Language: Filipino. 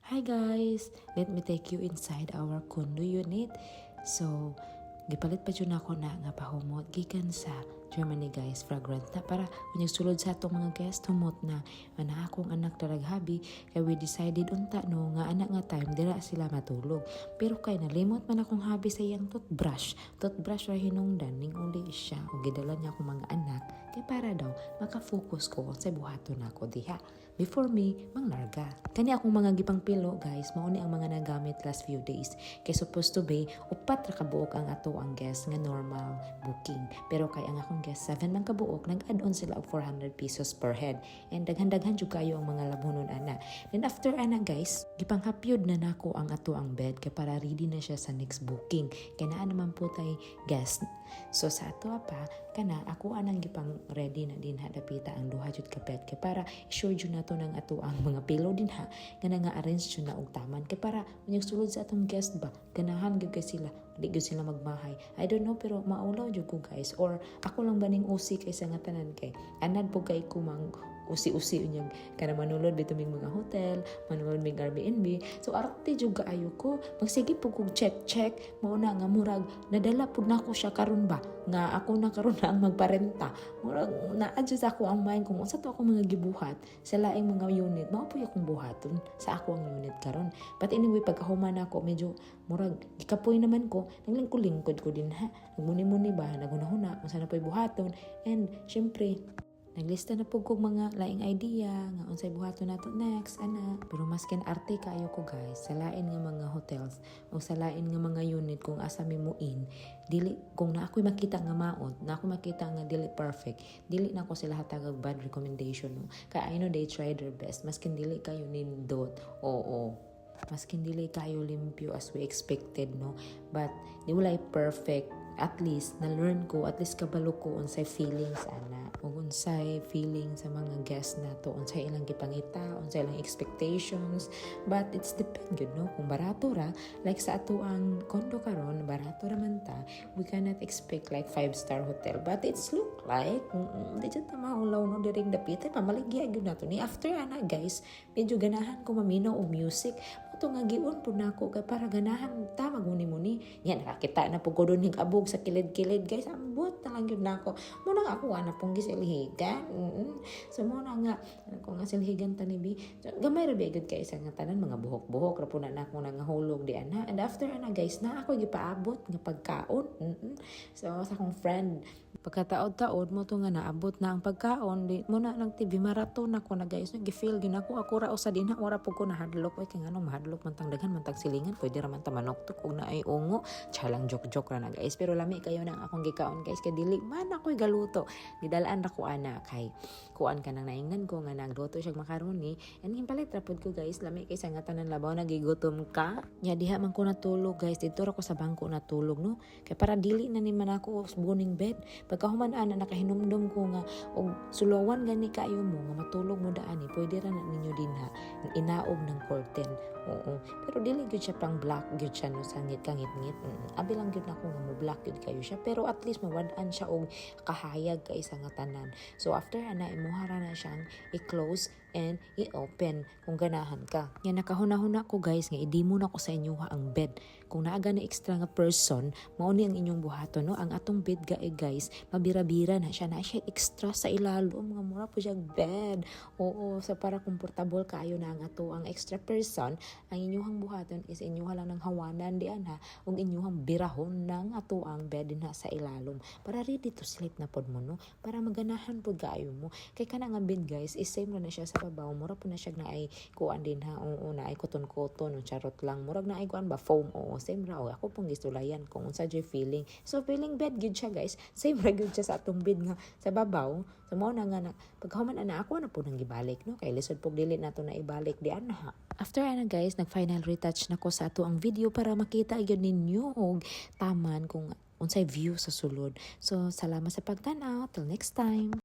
Hi guys! Let me take you inside our condo unit. So, gipalit pa dyan ako na nga pahumot gikan sa Germany guys, fragrant na para unyag sulod sa atong mga guest humot na akong anak daraghabi kay we decided unta no nga anak nga time dira sila matulog. Pero kay nalimot man akong habi sa iyang toothbrush ra hinungdan ning uli siya ug gidala niya akong mga anak kay para daw maka-focus ko sa buhaton nako diha before me manglarga. Kani akong mga gipang pilo guys, mao ni ang mga nagamit last few days kay supposed to be upat ra ka buok ang ato ang guest nga normal booking, pero kay ang akong guest 7 man ka buok nag-add on sila og 400 pesos per head and daghan-daghan jud kayo ang mga labunon ana. Then after ana guys, gipanghapyod na nako ang ato ang bed kay para ready na siya sa next booking kay naa naman po tay guest. So sa ato pa kana ako anang gipang ready na din dapita ang duha jud ka bed kay para sure jud nato nang ato ang mga pillow din ha nga arrange jud na og taman kay para unyag sulod sa atong guest ba ganahan gyud kay sila di gyud sila magmahay. I don't know pero maulaw jud ko guys or ako lang baning usi kaysa nga tanan kay anad po kay kumang usi-usi unyag kana manulod bituming mga hotel, manulod mig Airbnb. So arte jud kaayo ko. Magsige po kog check mao na nga murag nadala pud nako siya karon ba nga ako na karon na ang magparenta. Murag na-adjust ako ang mind kung unsa to ako mga gibuhat sa laing mga unit. Mao po akong buhaton sa ako ang unit karon. But anyway pagkahuman ako medyo murag gikapoy naman ko, naglingkod ko din ha. Nagmuni-muni ba, nagunahuna, unsa na po'y buhaton and syempre naglista na po kong mga laing idea nga unsay buhaton nato next ana. Pero maskin arte kaayo ko guys sa lain nga mga hotels o sa lain nga mga unit kung asa mi muin dili kung na ako'y makita nga maot na ako makita nga dili perfect dili na ko sila hatagag bad recommendation no. Kaya I know they tried their best maskin dili kayo nindot oo maskin dili kayo limpyo as we expected no, but di walay perfect. At least na-learn ko, at least kabalo ko unsay feelings ana ug unsay feeling sa mga guests nato, unsay ilang gipangita, unsay ilang expectations. But it's depend yun no, kung barato ra like sa ato ang condo karon barato ra man ta, we cannot expect like 5-star hotel but it's look like di jud ta maulaw no diring dapit pamaligya gyud nato ni. After ana guys medyo ganahan ko maminaw og music ito nga giun po na ako kay para ganahan ta magmuni-muni yan nakakita na po ko doon abog sa kilid-kilid guys ambot na lang yun na ako muna nga ako ana pong gisilhigan so muna nga ako nga silhigan tanibi so, gamay ra bigod kay isa nga tanan mga buhok-buhok ra po na ako nangahulog di ana and after ana guys na ako gipaabot nga pagkaon so sa akong friend pagkataod-taod mo to nga naabot na ang pagkaon di mo na nag TV marathon ako na guys nag-feel gin ako ra usa din ora po ko nahadlok kay ngano mahadlok man tang daghan man tag silingan pwede ra man ta manoktok og naay ungo chalang joke ra na guys pero lami kayo nang akong gikaon guys kay dili man ako'y galuto gidalaan ra ko ana kay kuan ka nang naingnan ko nga nagluto siya makaroni and himpalit ra pud ko guys lami kay sa nga tanan labaw nagigutom ka nya diha man ko natulog guys dito ra ko sa bangko natulog no kay para dili na ni man ako buning bed pagkahuman ana nakahinumdum ko nga og sulawan gani kayo mo nga matulog mo daani pwede ra na ninyo dinha inaog ng curtain oo pero dili gyud siya pang black gyud siya no sangit kangit-ngit abi lang gyud nako nga mo black gyud kayo siya pero at least mawad-an siya og kahayag kay isa nga tanan. So after ana imuhara na siyang i-close and i-open kung ganahan ka. Yan nakahuna-huna ko guys nga i-demo na ko sa inyo ang bed. Kung naaga na extra nga person, mao ni ang inyong buhaton no. Ang atong bed guys, mabira-bira na siya extra sa ilalom nga mura po siya bed. Oo, sa para komportable kayo na ang ato ang extra person, ang inyong buhaton is inyong lang ng hawanan diyan ha, ug inyong birahon ng ato ang bed din ha sa ilalom. Para ready to sleep na pod mo no, para maganahan pod kaayo mo. Kay kana nga bed guys, is same na siya sa babaw mura po na siya na ay kuan din ha oo na ay koton-koton o charot lang murag na ay kuan ba foam oo same ra ako pong gisulayan kung unsa jay feeling so feeling bed gid siya guys same ra gid siya sa atong bed nga sa babaw so mao na nga paghuman ana ako na po nang gibalik no kay lisod pog dili nato na ibalik di ana ha. After ana guys nag final retouch nako sa ato ang video para makita gyud ninyo og taman kung unsay view sa sulod. So salamat sa pagtan-aw till next time.